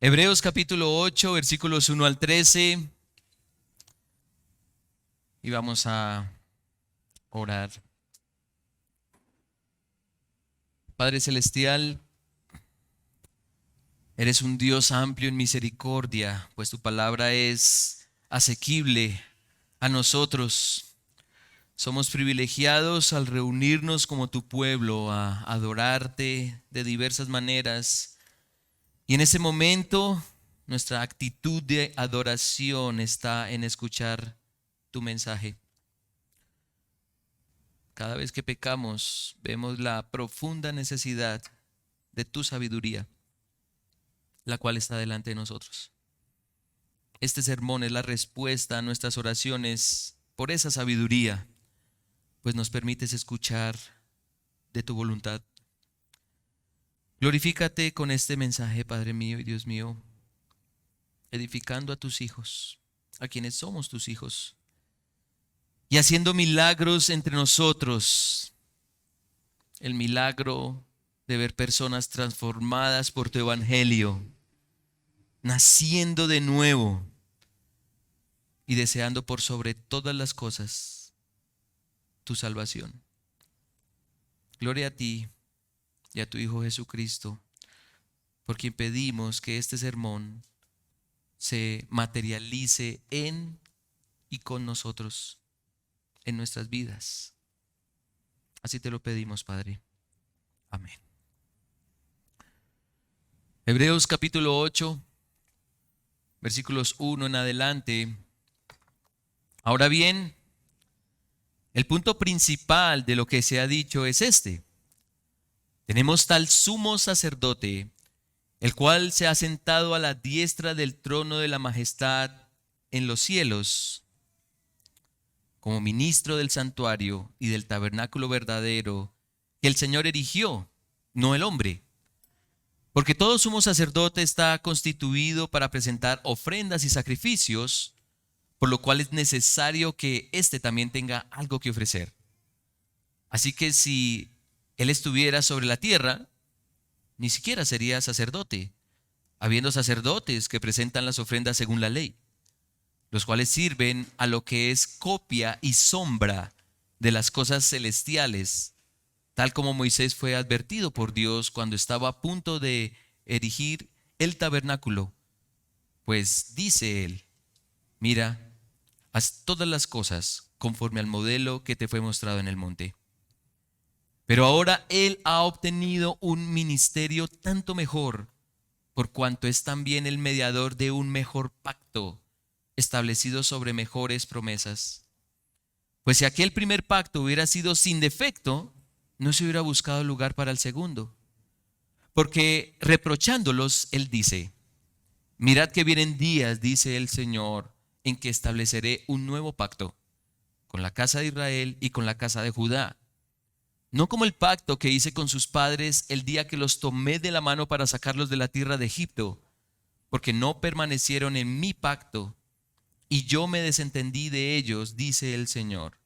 Hebreos capítulo 8, versículos 1 al 13. Y vamos a orar. Padre Celestial, eres un Dios amplio en misericordia, pues tu palabra es asequible a nosotros. Somos privilegiados al reunirnos como tu pueblo a adorarte de diversas maneras. Y en ese momento, nuestra actitud de adoración está en escuchar tu mensaje. Cada vez que pecamos, vemos la profunda necesidad de tu sabiduría, la cual está delante de nosotros. Este sermón es la respuesta a nuestras oraciones por esa sabiduría, pues nos permites escuchar de tu voluntad. Glorifícate con este mensaje, Padre mío y Dios mío, edificando a tus hijos, a quienes somos tus hijos, y haciendo milagros entre nosotros. El milagro de ver personas transformadas por tu evangelio, naciendo de nuevo y deseando por sobre todas las cosas tu salvación. Gloria a ti y a tu Hijo Jesucristo, por quien pedimos que este sermón se materialice en y con nosotros, en nuestras vidas. Así te lo pedimos, Padre. Amén. Hebreos capítulo 8, versículos 1 en adelante. Ahora bien, el punto principal de lo que se ha dicho es este: tenemos tal sumo sacerdote, el cual se ha sentado a la diestra del trono de la majestad en los cielos, como ministro del santuario y del tabernáculo verdadero que el Señor erigió, no el hombre. Porque todo sumo sacerdote está constituido para presentar ofrendas y sacrificios, por lo cual es necesario que éste también tenga algo que ofrecer. Así que si él estuviera sobre la tierra, ni siquiera sería sacerdote, habiendo sacerdotes que presentan las ofrendas según la ley, los cuales sirven a lo que es copia y sombra de las cosas celestiales, tal como Moisés fue advertido por Dios cuando estaba a punto de erigir el tabernáculo. Pues dice él: mira, haz todas las cosas conforme al modelo que te fue mostrado en el monte. Pero ahora él ha obtenido un ministerio tanto mejor, por cuanto es también el mediador de un mejor pacto, establecido sobre mejores promesas. Pues si aquel primer pacto hubiera sido sin defecto, no se hubiera buscado lugar para el segundo. Porque reprochándolos, él dice: mirad que vienen días, dice el Señor, en que estableceré un nuevo pacto con la casa de Israel y con la casa de Judá. No como el pacto que hice con sus padres el día que los tomé de la mano para sacarlos de la tierra de Egipto, porque no permanecieron en mi pacto, y yo me desentendí de ellos, dice el Señor.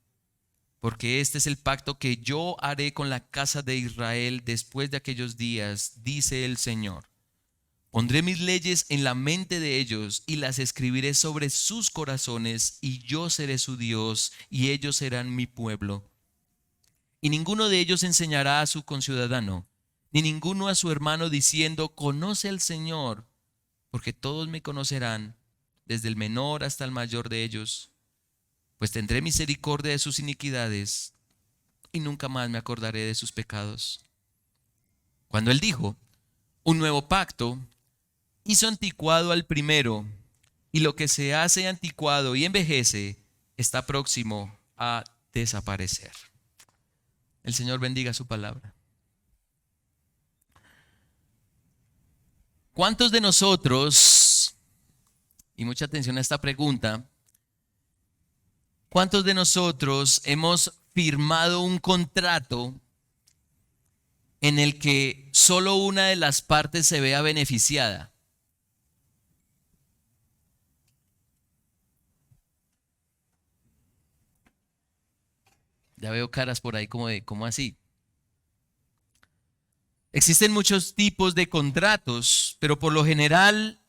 Porque este es el pacto que yo haré con la casa de Israel después de aquellos días, dice el Señor. Pondré mis leyes en la mente de ellos y las escribiré sobre sus corazones, y yo seré su Dios y ellos serán mi pueblo. Y ninguno de ellos enseñará a su conciudadano, ni ninguno a su hermano diciendo: conoce al Señor, porque todos me conocerán, desde el menor hasta el mayor de ellos. Pues tendré misericordia de sus iniquidades y nunca más me acordaré de sus pecados. Cuando él dijo un nuevo pacto, hizo anticuado al primero, y lo que se hace anticuado y envejece está próximo a desaparecer. El Señor bendiga su palabra. ¿Cuántos de nosotros, y mucha atención a esta pregunta, cuántos de nosotros hemos firmado un contrato en el que solo una de las partes se vea beneficiada? Ya veo caras por ahí como de, ¿cómo así? Existen muchos tipos de contratos, pero por lo general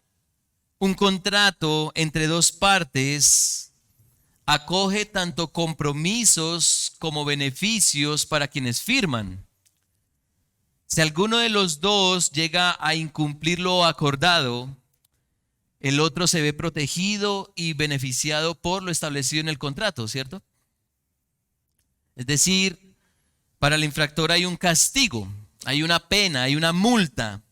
Un contrato entre dos partes acoge tanto compromisos como beneficios para quienes firman. Si alguno de los dos llega a incumplir lo acordado, el otro se ve protegido y beneficiado por lo establecido en el contrato, ¿cierto? Es decir, para el infractor hay un castigo, hay una pena, hay una multa,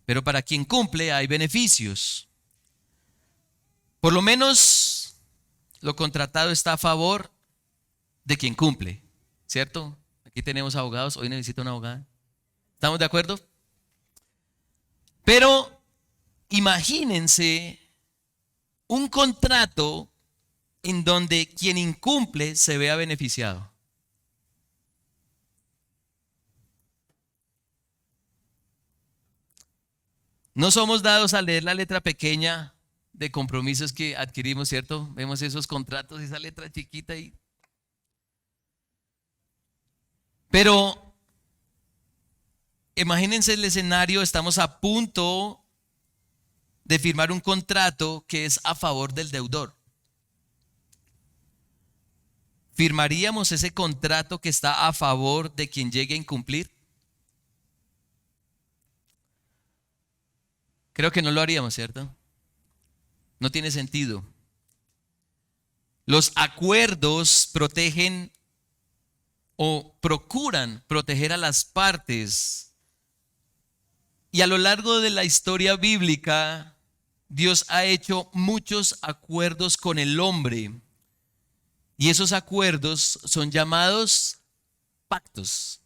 pero para quien cumple hay beneficios. Por lo menos lo contratado está a favor de quien cumple, ¿cierto? Aquí tenemos abogados, hoy necesito una abogada. ¿Estamos de acuerdo? Pero imagínense un contrato en donde quien incumple se vea beneficiado. No somos dados a leer la letra pequeña de compromisos que adquirimos, ¿cierto? Vemos esos contratos, esa letra chiquita ahí. Pero imagínense el escenario, estamos a punto de firmar un contrato que es a favor del deudor. ¿Firmaríamos ese contrato que está a favor de quien llegue a incumplir? Creo que no lo haríamos, ¿cierto? No tiene sentido. Los acuerdos protegen o procuran proteger a las partes. Y a lo largo de la historia bíblica, Dios ha hecho muchos acuerdos con el hombre. Y esos acuerdos son llamados pactos.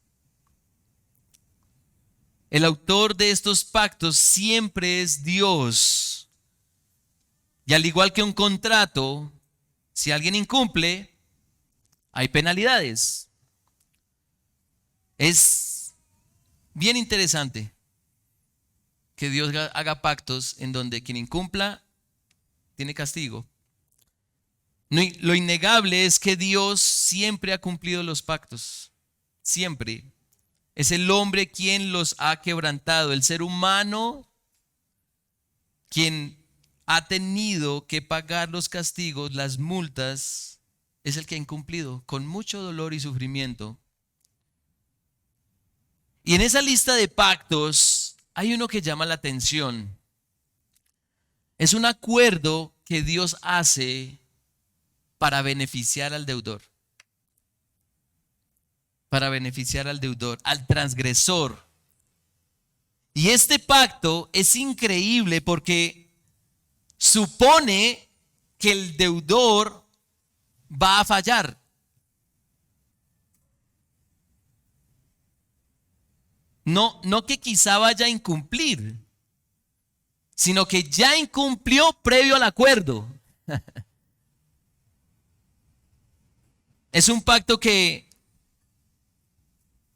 El autor de estos pactos siempre es Dios. Y al igual que un contrato, si alguien incumple, hay penalidades. Es bien interesante que Dios haga pactos en donde quien incumpla tiene castigo. Lo innegable es que Dios siempre ha cumplido los pactos, siempre. Es el hombre quien los ha quebrantado, el ser humano quien ha tenido que pagar los castigos, las multas, es el que ha incumplido con mucho dolor y sufrimiento. Y en esa lista de pactos hay uno que llama la atención. Es un acuerdo que Dios hace para beneficiar al deudor. Para beneficiar al deudor, al transgresor. Y este pacto es increíble porque supone que el deudor va a fallar. No que quizá vaya a incumplir, sino que ya incumplió previo al acuerdo. Es un pacto que,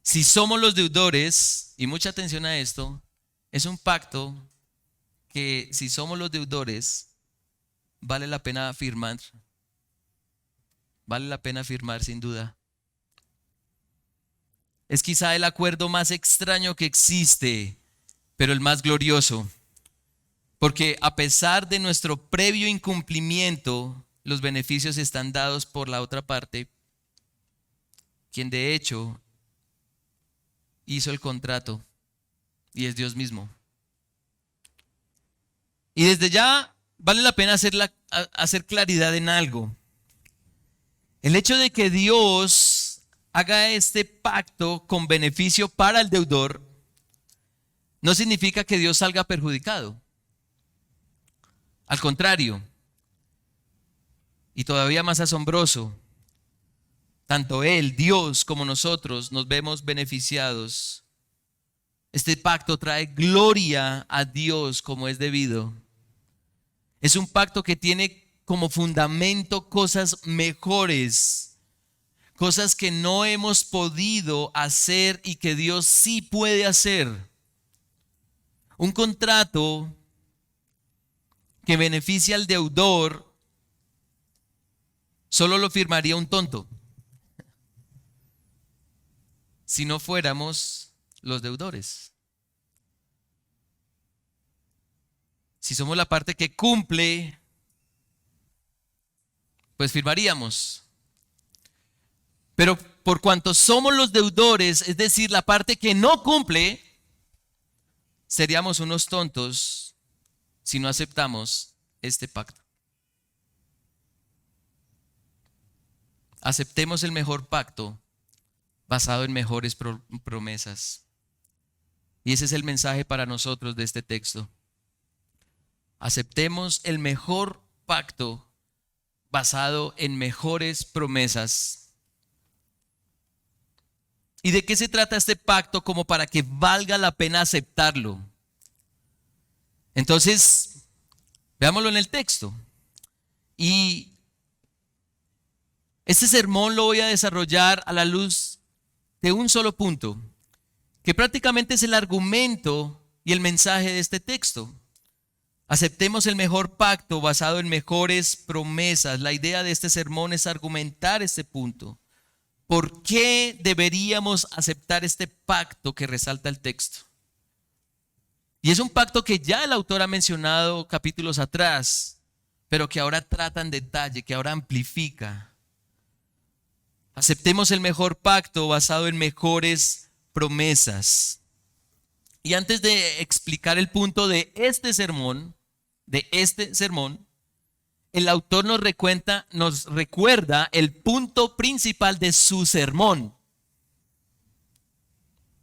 si somos los deudores, y mucha atención a esto, es un pacto que si somos los deudores, vale la pena firmar. Vale la pena firmar sin duda. Es quizá el acuerdo más extraño que existe, pero el más glorioso. Porque a pesar de nuestro previo incumplimiento, los beneficios están dados por la otra parte, quien de hecho hizo el contrato, y es Dios mismo. Y desde ya vale la pena hacer claridad en algo. El hecho de que Dios haga este pacto con beneficio para el deudor no significa que Dios salga perjudicado. Al contrario, y todavía más asombroso, tanto Él, Dios, como nosotros nos vemos beneficiados. Este pacto trae gloria a Dios como es debido. Es un pacto que tiene como fundamento cosas mejores, cosas que no hemos podido hacer y que Dios sí puede hacer. Un contrato que beneficia al deudor solo lo firmaría un tonto si no fuéramos los deudores. Si somos la parte que cumple, pues firmaríamos. Pero por cuanto somos los deudores, es decir, la parte que no cumple, seríamos unos tontos si no aceptamos este pacto. Aceptemos el mejor pacto basado en mejores promesas. Y ese es el mensaje para nosotros de este texto. Aceptemos el mejor pacto basado en mejores promesas. ¿Y de qué se trata este pacto como para que valga la pena aceptarlo? Entonces, veámoslo en el texto. Y este sermón lo voy a desarrollar a la luz de un solo punto, que prácticamente es el argumento y el mensaje de este texto. Aceptemos el mejor pacto basado en mejores promesas. La idea de este sermón es argumentar este punto. ¿Por qué deberíamos aceptar este pacto que resalta el texto? Y es un pacto que ya el autor ha mencionado capítulos atrás, pero que ahora trata en detalle, que ahora amplifica. Aceptemos el mejor pacto basado en mejores promesas. Y antes de explicar el punto de este sermón, el autor nos recuerda el punto principal de su sermón.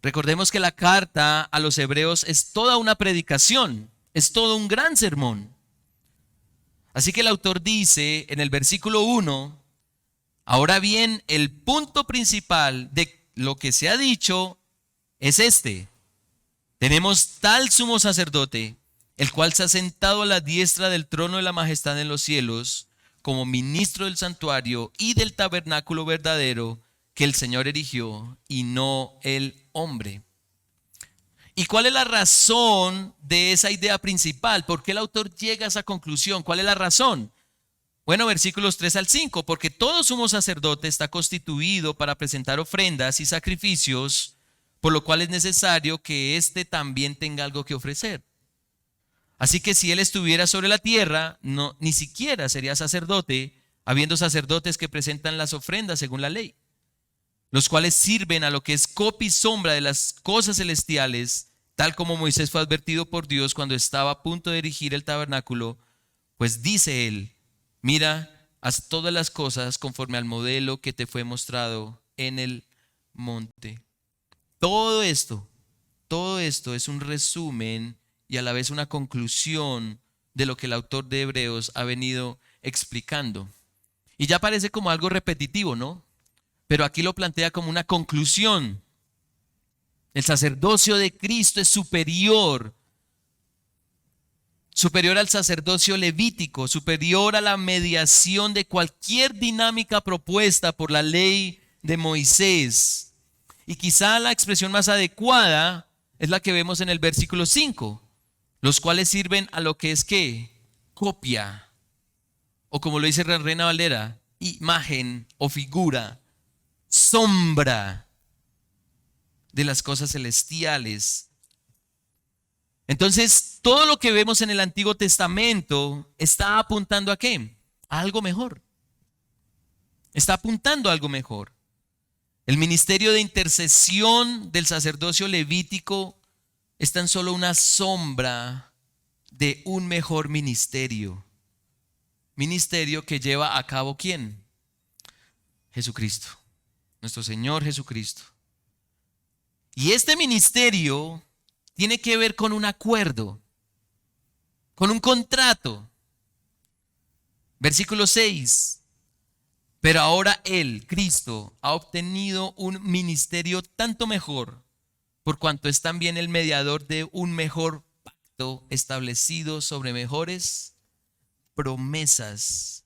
Recordemos que la carta a los hebreos es toda una predicación, es todo un gran sermón. Así que el autor dice en el versículo 1, ahora bien, el punto principal de lo que se ha dicho es este: tenemos tal sumo sacerdote, el cual se ha sentado a la diestra del trono de la majestad en los cielos, como ministro del santuario y del tabernáculo verdadero que el Señor erigió y no el hombre. ¿Y cuál es la razón de esa idea principal? ¿Por qué el autor llega a esa conclusión? ¿Cuál es la razón? Bueno, versículos 3 al 5, porque todo sumo sacerdote está constituido para presentar ofrendas y sacrificios, por lo cual es necesario que éste también tenga algo que ofrecer. Así que si él estuviera sobre la tierra, ni siquiera sería sacerdote, habiendo sacerdotes que presentan las ofrendas según la ley, los cuales sirven a lo que es copia y sombra de las cosas celestiales, tal como Moisés fue advertido por Dios cuando estaba a punto de erigir el tabernáculo, pues dice él: mira, haz todas las cosas conforme al modelo que te fue mostrado en el monte. Todo esto es un resumen y a la vez una conclusión de lo que el autor de Hebreos ha venido explicando. Y ya parece como algo repetitivo, ¿no? Pero aquí lo plantea como una conclusión. El sacerdocio de Cristo es superior al sacerdocio levítico, superior a la mediación de cualquier dinámica propuesta por la ley de Moisés. Y quizá la expresión más adecuada es la que vemos en el versículo 5, los cuales sirven a lo que es ¿qué? Copia, o como lo dice Reina Valera, imagen o figura, sombra de las cosas celestiales. Entonces, todo lo que vemos en el Antiguo Testamento está apuntando ¿a qué? A algo mejor. Está apuntando a algo mejor. El ministerio de intercesión del sacerdocio levítico es tan solo una sombra de un mejor ministerio. Ministerio que lleva a cabo ¿quién? Jesucristo, nuestro Señor Jesucristo. Y este ministerio tiene que ver con un acuerdo, con un contrato. Versículo 6. Pero ahora Él, Cristo, ha obtenido un ministerio tanto mejor, por cuanto es también el mediador de un mejor pacto establecido sobre mejores promesas.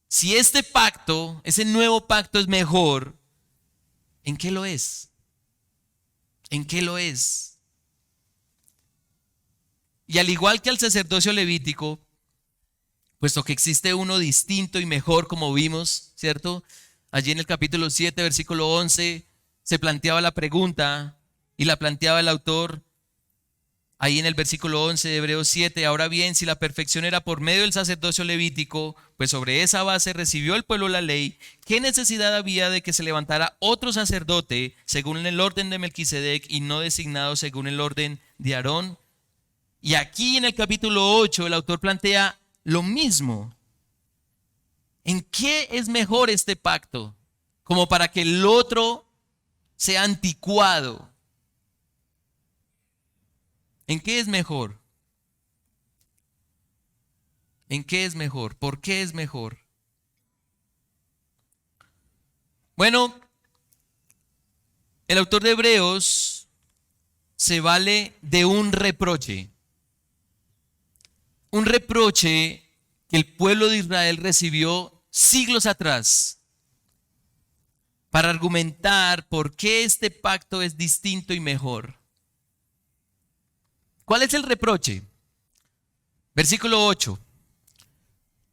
Si este pacto, ese nuevo pacto es mejor, ¿en qué lo es? ¿En qué lo es? Y al igual que al sacerdocio levítico, puesto que existe uno distinto y mejor, como vimos, ¿cierto? Allí en el capítulo 7, versículo 11, se planteaba la pregunta y la planteaba el autor: ahí en el versículo 11 de Hebreos 7, ahora bien, si la perfección era por medio del sacerdocio levítico, pues sobre esa base recibió el pueblo la ley, ¿qué necesidad había de que se levantara otro sacerdote según el orden de Melquisedec y no designado según el orden de Aarón? Y aquí en el capítulo 8 el autor plantea lo mismo. ¿En qué es mejor este pacto? Como para que el otro sea anticuado. ¿En qué es mejor? ¿En qué es mejor? ¿Por qué es mejor? Bueno, el autor de Hebreos se vale de un reproche. Un reproche que el pueblo de Israel recibió siglos atrás para argumentar por qué este pacto es distinto y mejor. ¿Cuál es el reproche? Versículo 8.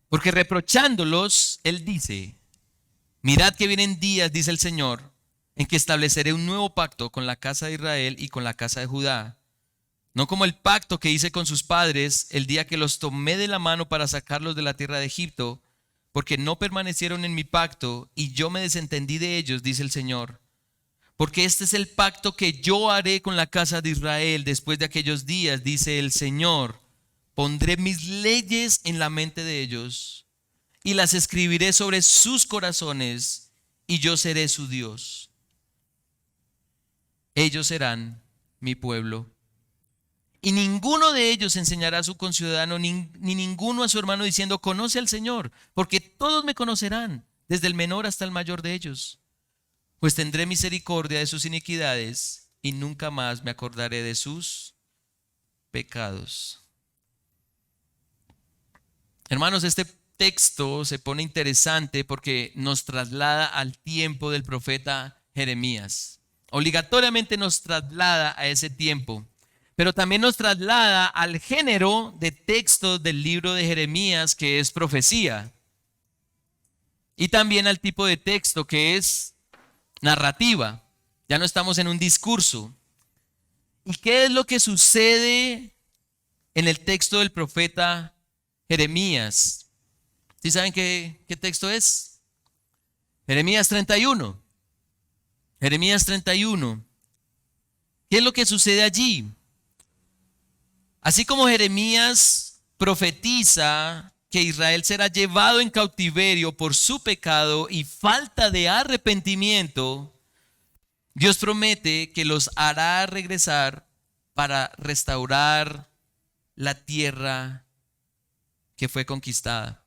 Porque reprochándolos, él dice, mirad que vienen días, dice el Señor, en que estableceré un nuevo pacto con la casa de Israel y con la casa de Judá. No como el pacto que hice con sus padres el día que los tomé de la mano para sacarlos de la tierra de Egipto, porque no permanecieron en mi pacto y yo me desentendí de ellos, dice el Señor. Porque este es el pacto que yo haré con la casa de Israel después de aquellos días, dice el Señor. Pondré mis leyes en la mente de ellos y las escribiré sobre sus corazones y yo seré su Dios. Ellos serán mi pueblo. Y ninguno de ellos enseñará a su conciudadano ni ninguno a su hermano diciendo, conoce al Señor, porque todos me conocerán, desde el menor hasta el mayor de ellos. Pues tendré misericordia de sus iniquidades y nunca más me acordaré de sus pecados. Hermanos, este texto se pone interesante porque nos traslada al tiempo del profeta Jeremías. Obligatoriamente nos traslada a ese tiempo, pero también nos traslada al género de textos del libro de Jeremías, que es profecía, y también al tipo de texto que es narrativa. Ya no estamos en un discurso. ¿Y qué es lo que sucede en el texto del profeta Jeremías? ¿Sí saben qué texto es? Jeremías 31. Jeremías 31. ¿Qué es lo que sucede allí? Así como Jeremías profetiza que Israel será llevado en cautiverio por su pecado y falta de arrepentimiento, Dios promete que los hará regresar para restaurar la tierra que fue conquistada.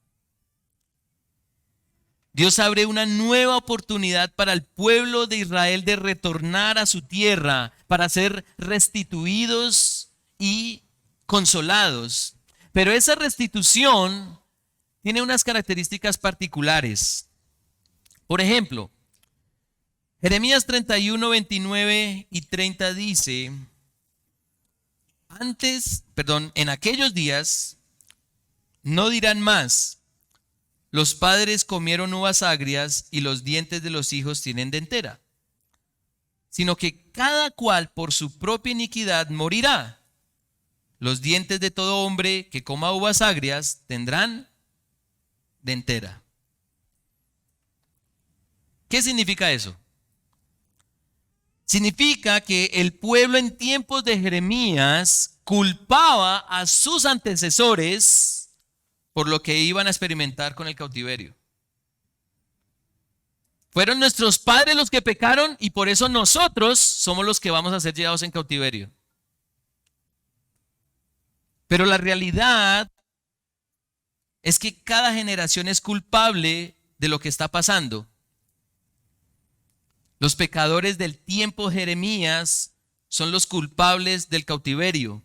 Dios abre una nueva oportunidad para el pueblo de Israel de retornar a su tierra, para ser restituidos y consolados. Pero esa restitución tiene unas características particulares. Por ejemplo, Jeremías 31, 29 y 30 dice, en aquellos días no dirán más, los padres comieron uvas agrias y los dientes de los hijos tienen dentera, sino que cada cual por su propia iniquidad morirá. Los dientes de todo hombre que coma uvas agrias tendrán dentera. ¿Qué significa eso? Significa que el pueblo en tiempos de Jeremías culpaba a sus antecesores por lo que iban a experimentar con el cautiverio. Fueron nuestros padres los que pecaron y por eso nosotros somos los que vamos a ser llevados en cautiverio. Pero la realidad es que cada generación es culpable de lo que está pasando. Los pecadores del tiempo de Jeremías son los culpables del cautiverio.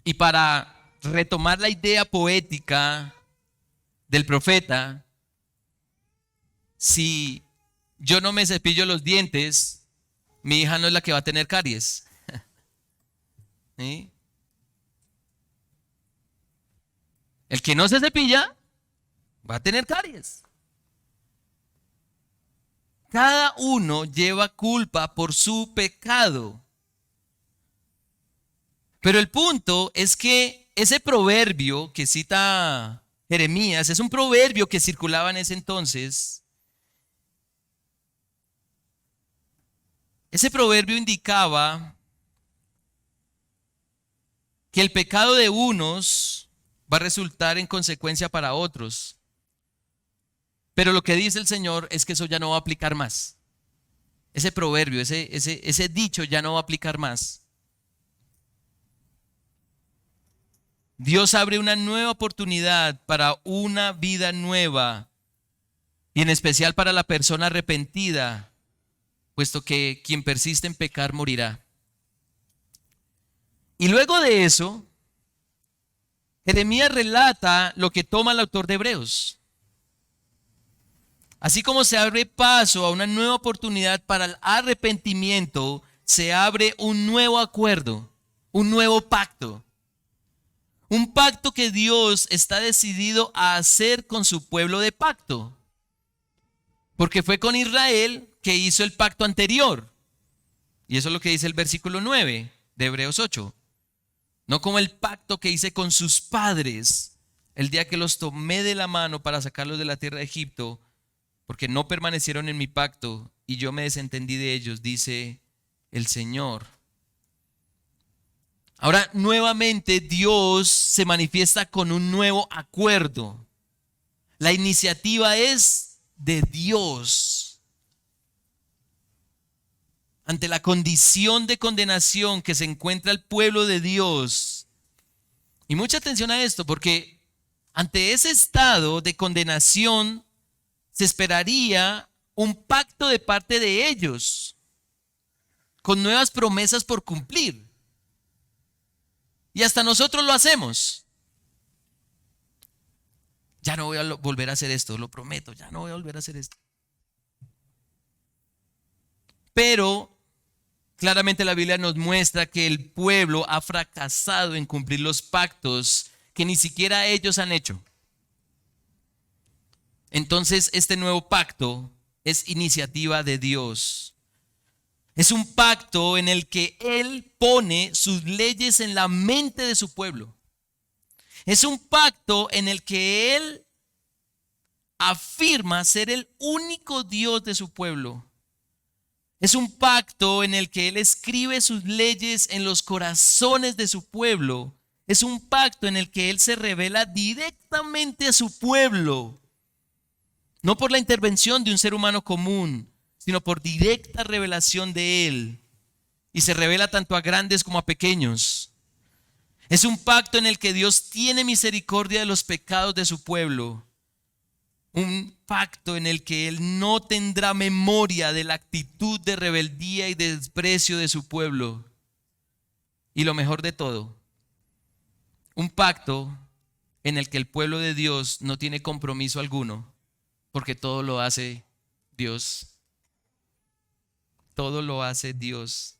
Y para retomar la idea poética del profeta, si yo no me cepillo los dientes, mi hija no es la que va a tener caries. ¿Sí? El que no se cepilla va a tener caries. Cada uno lleva culpa por su pecado. Pero el punto es que ese proverbio que cita Jeremías es un proverbio que circulaba en ese entonces. Ese proverbio indicaba que el pecado de unos va a resultar en consecuencia para otros. Pero lo que dice el Señor es que eso ya no va a aplicar más. Ese proverbio, ese dicho ya no va a aplicar más. Dios abre una nueva oportunidad para una vida nueva y en especial para la persona arrepentida, puesto que quien persiste en pecar morirá. Y luego de eso, Jeremías relata lo que toma el autor de Hebreos. Así como se abre paso a una nueva oportunidad para el arrepentimiento, se abre un nuevo acuerdo, un nuevo pacto. Un pacto que Dios está decidido a hacer con su pueblo de pacto. Porque fue con Israel que hizo el pacto anterior. Y eso es lo que dice el versículo 9 de Hebreos 8. No como el pacto que hice con sus padres el día que los tomé de la mano para sacarlos de la tierra de Egipto, porque no permanecieron en mi pacto y yo me desentendí de ellos, dice el Señor. Ahora, nuevamente Dios se manifiesta con un nuevo acuerdo. La iniciativa es de Dios. Ante la condición de condenación que se encuentra el pueblo de Dios. Y mucha atención a esto, porque ante ese estado de condenación se esperaría un pacto de parte de ellos, con nuevas promesas por cumplir. Y hasta nosotros lo hacemos. Ya no voy a volver a hacer esto, lo prometo, ya no voy a volver a hacer esto. Pero claramente la Biblia nos muestra que el pueblo ha fracasado en cumplir los pactos que ni siquiera ellos han hecho. Entonces este nuevo pacto es iniciativa de Dios. Es un pacto en el que Él pone sus leyes en la mente de su pueblo. Es un pacto en el que Él afirma ser el único Dios de su pueblo. Es un pacto en el que Él escribe sus leyes en los corazones de su pueblo. Es un pacto en el que Él se revela directamente a su pueblo. No por la intervención de un ser humano común, sino por directa revelación de Él. Y se revela tanto a grandes como a pequeños. Es un pacto en el que Dios tiene misericordia de los pecados de su pueblo. Un pacto en el que Él no tendrá memoria de la actitud de rebeldía y de desprecio de su pueblo. Y lo mejor de todo, un pacto en el que el pueblo de Dios no tiene compromiso alguno, porque todo lo hace Dios. Todo lo hace Dios.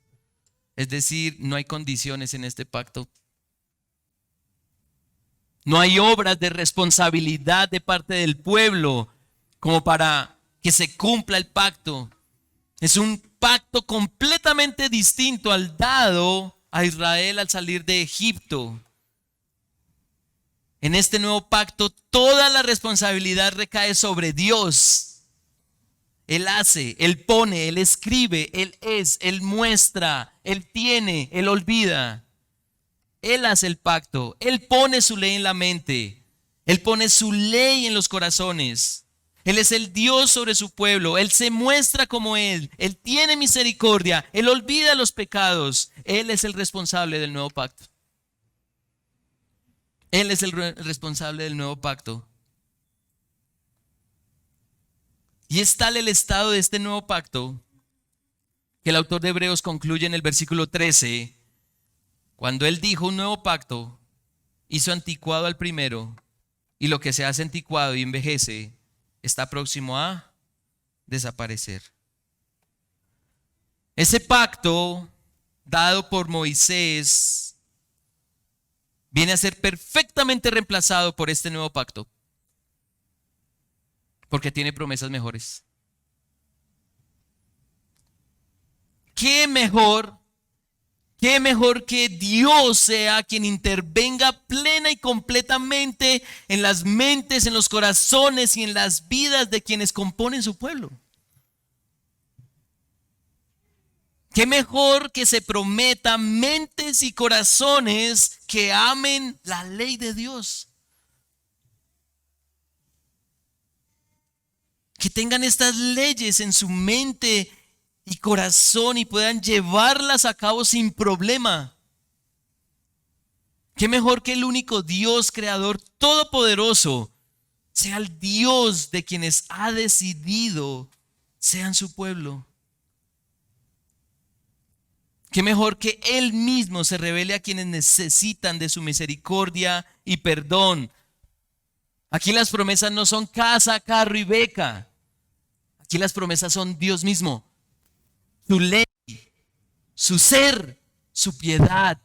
Es decir, no hay condiciones en este pacto. No hay obras de responsabilidad de parte del pueblo como para que se cumpla el pacto. Es un pacto completamente distinto al dado a Israel al salir de Egipto. En este nuevo pacto, toda la responsabilidad recae sobre Dios. Él hace, Él pone, Él escribe, Él es, Él muestra, Él tiene, Él olvida. Él hace el pacto, Él pone su ley en la mente, Él pone su ley en los corazones. Él es el Dios sobre su pueblo, Él se muestra como Él tiene misericordia, Él olvida los pecados, Él es el responsable del nuevo pacto. Él es el responsable del nuevo pacto. Y es tal el estado de este nuevo pacto que el autor de Hebreos concluye en el versículo 13, cuando él dijo un nuevo pacto, hizo anticuado al primero, y lo que se hace anticuado y envejece está próximo a desaparecer. Ese pacto dado por Moisés viene a ser perfectamente reemplazado por este nuevo pacto, porque tiene promesas mejores. ¿Qué mejor Qué mejor que Dios sea quien intervenga plena y completamente en las mentes, en los corazones y en las vidas de quienes componen su pueblo. Qué mejor que se prometa mentes y corazones que amen la ley de Dios. Que tengan estas leyes en su mente y corazón y puedan llevarlas a cabo sin problema. Qué mejor que el único Dios creador todopoderoso sea el Dios de quienes ha decidido sean su pueblo. Qué mejor que Él mismo se revele a quienes necesitan de su misericordia y perdón. Aquí las promesas no son casa, carro y beca. Aquí las promesas son Dios mismo, su ley, su ser, su piedad,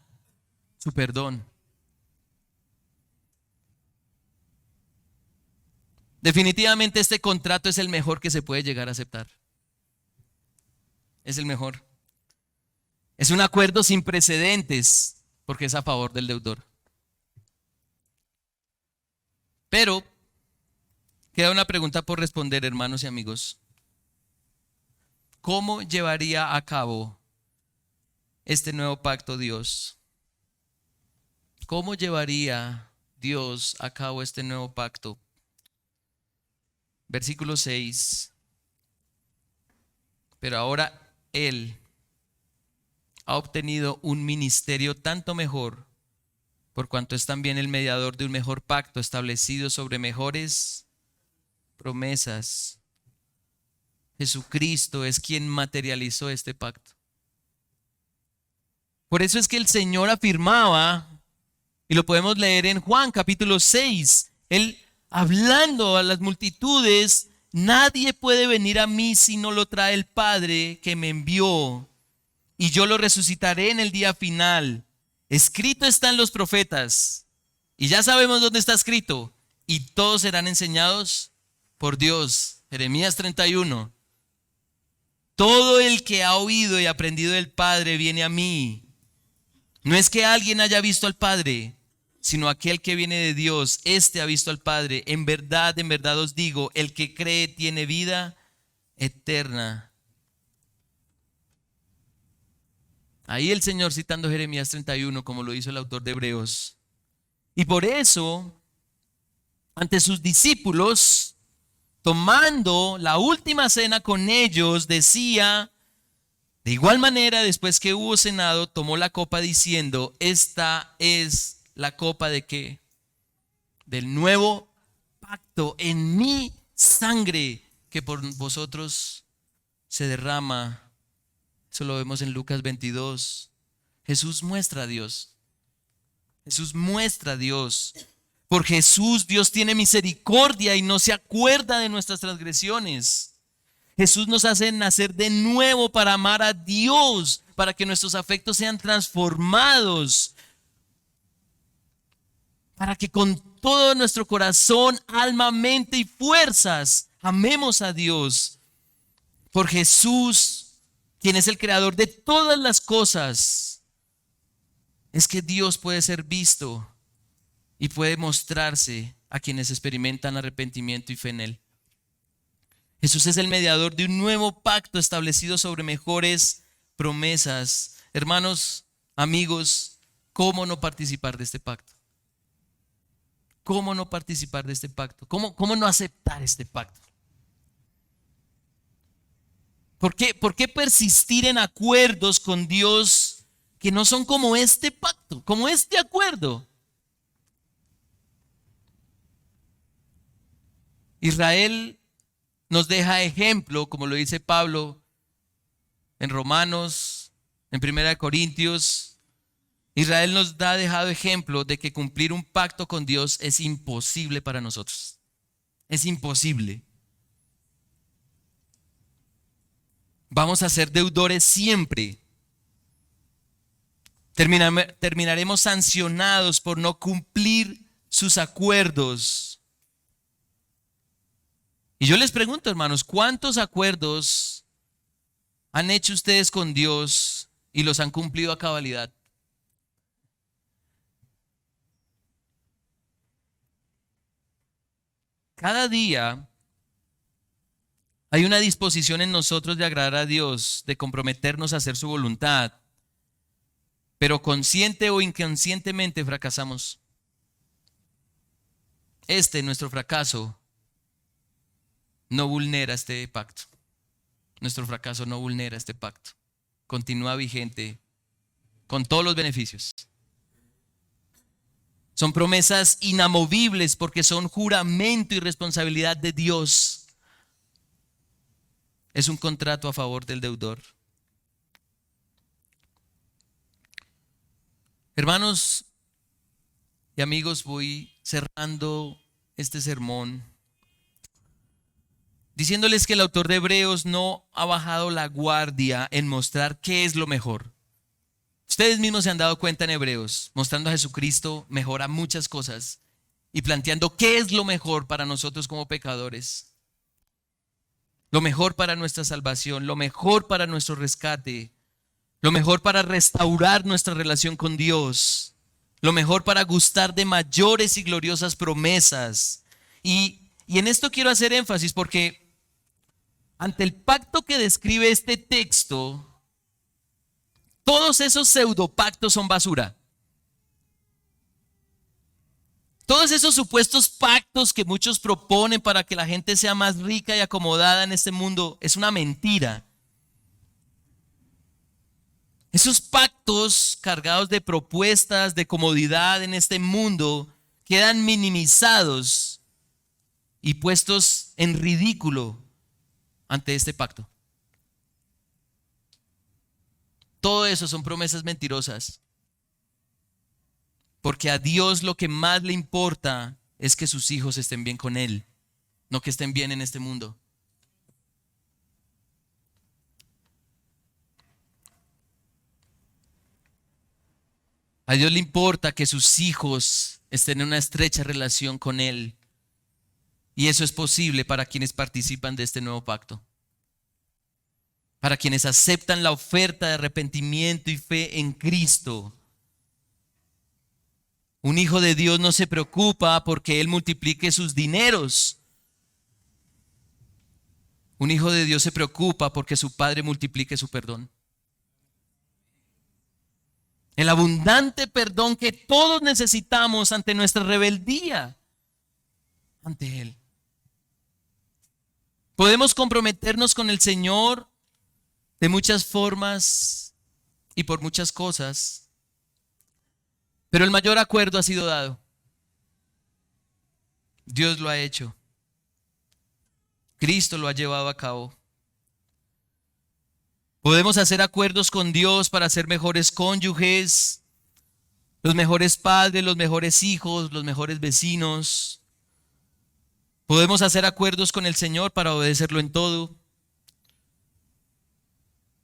su perdón. Definitivamente este contrato es el mejor que se puede llegar a aceptar. Es el mejor. Es un acuerdo sin precedentes porque es a favor del deudor. Pero queda una pregunta por responder, hermanos y amigos. ¿Cómo llevaría a cabo este nuevo pacto Dios? ¿Cómo llevaría Dios a cabo este nuevo pacto? Versículo 6. Pero ahora Él ha obtenido un ministerio tanto mejor, por cuanto es también el mediador de un mejor pacto establecido sobre mejores promesas. Jesucristo es quien materializó este pacto. Por eso es que el Señor afirmaba, y lo podemos leer en Juan capítulo 6, Él hablando a las multitudes: nadie puede venir a mí si no lo trae el Padre que me envió, y yo lo resucitaré en el día final. Escrito está en los profetas, y ya sabemos dónde está escrito, y todos serán enseñados por Dios. Jeremías 31. Todo el que ha oído y aprendido del Padre viene a mí. No es que alguien haya visto al Padre, sino aquel que viene de Dios, este ha visto al Padre. En verdad os digo, el que cree tiene vida eterna. Ahí el Señor citando Jeremías 31, como lo hizo el autor de Hebreos. Y por eso, ante sus discípulos, tomando la última cena con ellos, decía: de igual manera, después que hubo cenado, tomó la copa diciendo: esta es la copa ¿de qué? Del nuevo pacto en mi sangre, que por vosotros se derrama. Eso lo vemos en Lucas 22. Jesús muestra a Dios. Jesús muestra a Dios. Por Jesús Dios tiene misericordia y no se acuerda de nuestras transgresiones. Jesús nos hace nacer de nuevo para amar a Dios, para que nuestros afectos sean transformados, para que con todo nuestro corazón, alma, mente y fuerzas amemos a Dios. Por Jesús, quien es el creador de todas las cosas, es que Dios puede ser visto y puede mostrarse a quienes experimentan arrepentimiento y fe en Él. Jesús es el mediador de un nuevo pacto establecido sobre mejores promesas. Hermanos, amigos, ¿cómo no participar de este pacto? ¿Cómo no participar de este pacto? ¿Cómo no aceptar este pacto? ¿Por qué persistir en acuerdos con Dios que no son como este pacto, como este acuerdo? Israel nos deja ejemplo, como lo dice Pablo en Romanos, en Primera de Corintios. Israel nos ha dejado ejemplo de que cumplir un pacto con Dios es imposible para nosotros. Es imposible. Vamos a ser deudores siempre. Terminaremos sancionados por no cumplir sus acuerdos. Y yo les pregunto, hermanos, ¿cuántos acuerdos han hecho ustedes con Dios y los han cumplido a cabalidad. Cada día hay una disposición en nosotros de agradar a Dios, de comprometernos a hacer su voluntad, pero consciente o inconscientemente fracasamos. Nuestro fracaso no vulnera este pacto. Nuestro fracaso no vulnera este pacto. Continúa vigente con todos los beneficios. Son promesas inamovibles porque son juramento y responsabilidad de Dios. Es un contrato a favor del deudor. Hermanos y amigos, voy cerrando este sermón diciéndoles que el autor de Hebreos no ha bajado la guardia en mostrar qué es lo mejor. Ustedes mismos se han dado cuenta en Hebreos, mostrando a Jesucristo mejora muchas cosas y planteando qué es lo mejor para nosotros como pecadores. Lo mejor para nuestra salvación, lo mejor para nuestro rescate, lo mejor para restaurar nuestra relación con Dios, lo mejor para gustar de mayores y gloriosas promesas. Y en esto quiero hacer énfasis porque ante el pacto que describe este texto, todos esos pseudopactos son basura. Todos esos supuestos pactos que muchos proponen para que la gente sea más rica y acomodada en este mundo es una mentira. Esos pactos cargados de propuestas de comodidad en este mundo quedan minimizados y puestos en ridículo ante este pacto. Todo eso son promesas mentirosas. Porque a Dios lo que más le importa es que sus hijos estén bien con Él, no que estén bien en este mundo. A Dios le importa que sus hijos estén en una estrecha relación con Él. Y eso es posible para quienes participan de este nuevo pacto. Para quienes aceptan la oferta de arrepentimiento y fe en Cristo. Un hijo de Dios no se preocupa porque Él multiplique sus dineros. Un hijo de Dios se preocupa porque su Padre multiplique su perdón. El abundante perdón que todos necesitamos ante nuestra rebeldía ante Él. Podemos comprometernos con el Señor de muchas formas y por muchas cosas. Pero el mayor acuerdo ha sido dado. Dios lo ha hecho. Cristo lo ha llevado a cabo. Podemos hacer acuerdos con Dios para ser mejores cónyuges, los mejores padres, los mejores hijos, los mejores vecinos. Podemos hacer acuerdos con el Señor para obedecerlo en todo.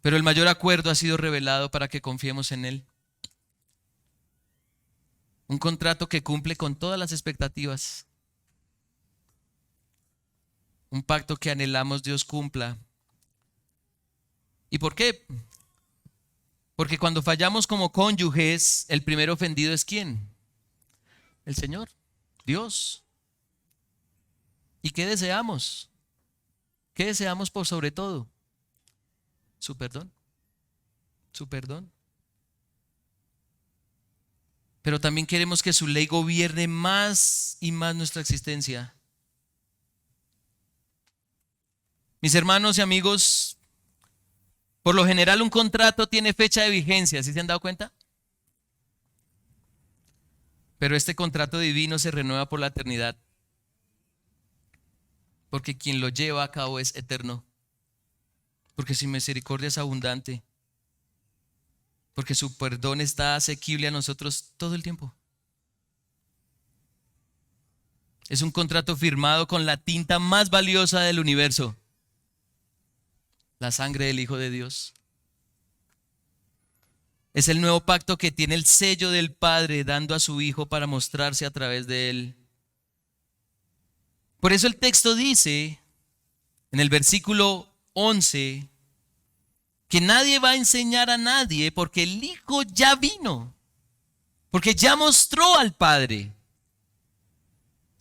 Pero el mayor acuerdo ha sido revelado para que confiemos en Él. Un contrato que cumple con todas las expectativas. Un pacto que anhelamos Dios cumpla. ¿Y por qué? Porque cuando fallamos como cónyuges, el primer ofendido es ¿quién? El Señor, Dios. ¿Y qué deseamos? ¿Qué deseamos por sobre todo? Su perdón. Su perdón. Pero también queremos que su ley gobierne más y más nuestra existencia. Mis hermanos y amigos, por lo general un contrato tiene fecha de vigencia, ¿sí se han dado cuenta? Pero este contrato divino se renueva por la eternidad. Porque quien lo lleva a cabo es eterno. Porque su misericordia es abundante. Porque su perdón está asequible a nosotros todo el tiempo. Es un contrato firmado con la tinta más valiosa del universo. La sangre del Hijo de Dios. Es el nuevo pacto que tiene el sello del Padre dando a su Hijo para mostrarse a través de él. Por eso el texto dice en el versículo 11 que nadie va a enseñar a nadie porque el Hijo ya vino, porque ya mostró al Padre.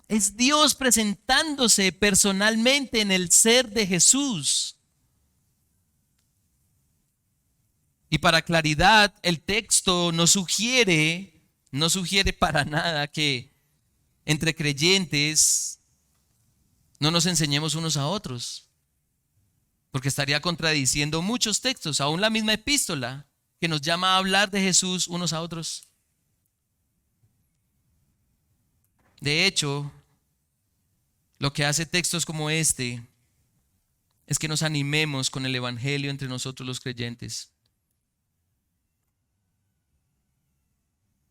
Es Dios presentándose personalmente en el ser de Jesús. Y para claridad, el texto no sugiere para nada que entre creyentes no nos enseñemos unos a otros, porque estaría contradiciendo muchos textos, aún la misma epístola que nos llama a hablar de Jesús unos a otros. De hecho, lo que hace textos como este es que nos animemos con el evangelio entre nosotros los creyentes.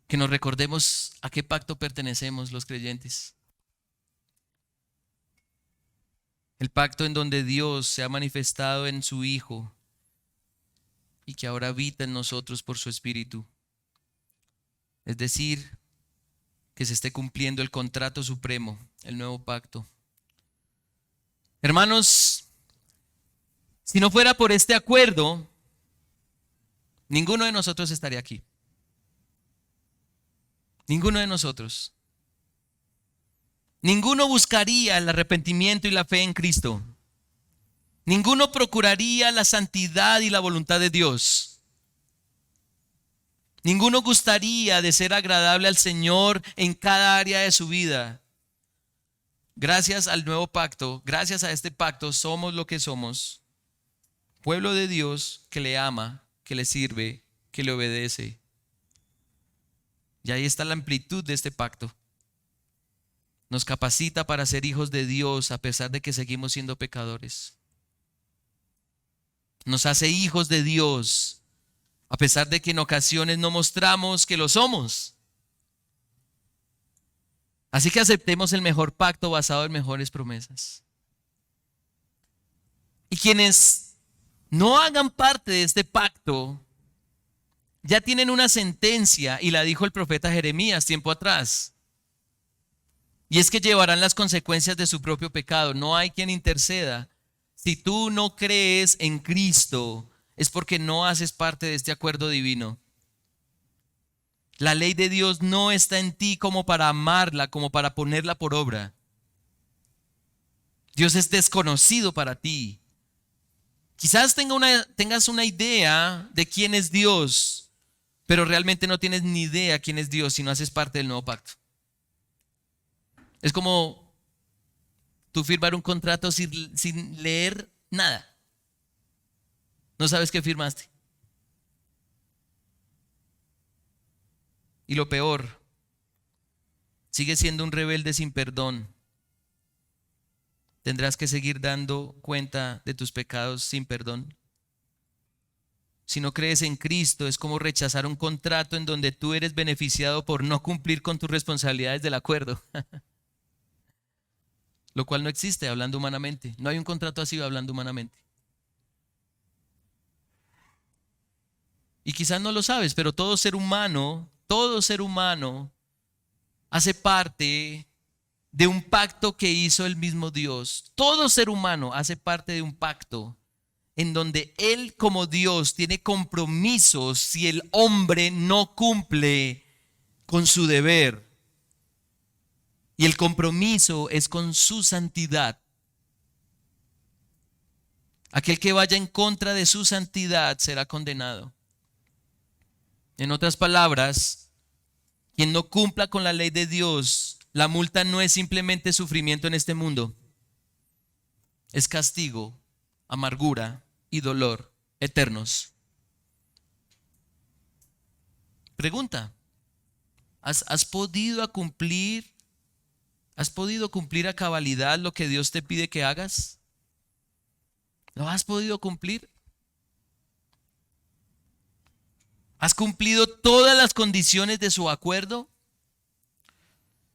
Que nos recordemos a qué pacto pertenecemos los creyentes. El pacto en donde Dios se ha manifestado en su Hijo y que ahora habita en nosotros por su Espíritu. Es decir, que se esté cumpliendo el contrato supremo, el nuevo pacto. Hermanos, si no fuera por este acuerdo, ninguno de nosotros estaría aquí. Ninguno de nosotros. Ninguno buscaría el arrepentimiento y la fe en Cristo. Ninguno procuraría la santidad y la voluntad de Dios. Ninguno gustaría de ser agradable al Señor en cada área de su vida. Gracias al nuevo pacto, gracias a este pacto, somos lo que somos. Pueblo de Dios que le ama, que le sirve, que le obedece. Y ahí está la amplitud de este pacto. Nos capacita para ser hijos de Dios a pesar de que seguimos siendo pecadores. Nos hace hijos de Dios a pesar de que en ocasiones no mostramos que lo somos. Así que aceptemos el mejor pacto basado en mejores promesas. Y quienes no hagan parte de este pacto ya tienen una sentencia, y la dijo el profeta Jeremías tiempo atrás. Y es que llevarán las consecuencias de su propio pecado. No hay quien interceda. Si tú no crees en Cristo, es porque no haces parte de este acuerdo divino. La ley de Dios no está en ti como para amarla, como para ponerla por obra. Dios es desconocido para ti. Quizás tengas una idea de quién es Dios, pero realmente no tienes ni idea quién es Dios si no haces parte del nuevo pacto. Es como tú firmar un contrato sin leer nada. No sabes qué firmaste. Y lo peor, sigues siendo un rebelde sin perdón. Tendrás que seguir dando cuenta de tus pecados sin perdón. Si no crees en Cristo, es como rechazar un contrato en donde tú eres beneficiado por no cumplir con tus responsabilidades del acuerdo. Lo cual no existe hablando humanamente. No hay un contrato así hablando humanamente. Y quizás no lo sabes, pero todo ser humano hace parte de un pacto que hizo el mismo Dios. Todo ser humano hace parte de un pacto en donde Él como Dios tiene compromisos si el hombre no cumple con su deber. Y el compromiso es con su santidad. Aquel que vaya en contra de su santidad será condenado. En otras palabras, quien no cumpla con la ley de Dios, la multa no es simplemente sufrimiento en este mundo. Es castigo, amargura y dolor eternos. Pregunta, ¿has podido cumplir a cabalidad lo que Dios te pide que hagas? ¿Lo has podido cumplir? ¿Has cumplido todas las condiciones de su acuerdo?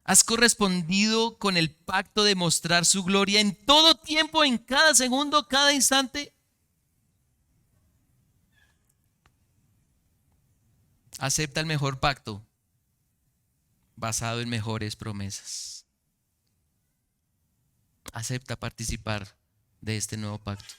¿Has correspondido con el pacto de mostrar su gloria en todo tiempo, en cada segundo, cada instante? Acepta el mejor pacto basado en mejores promesas. Acepta participar de este nuevo pacto.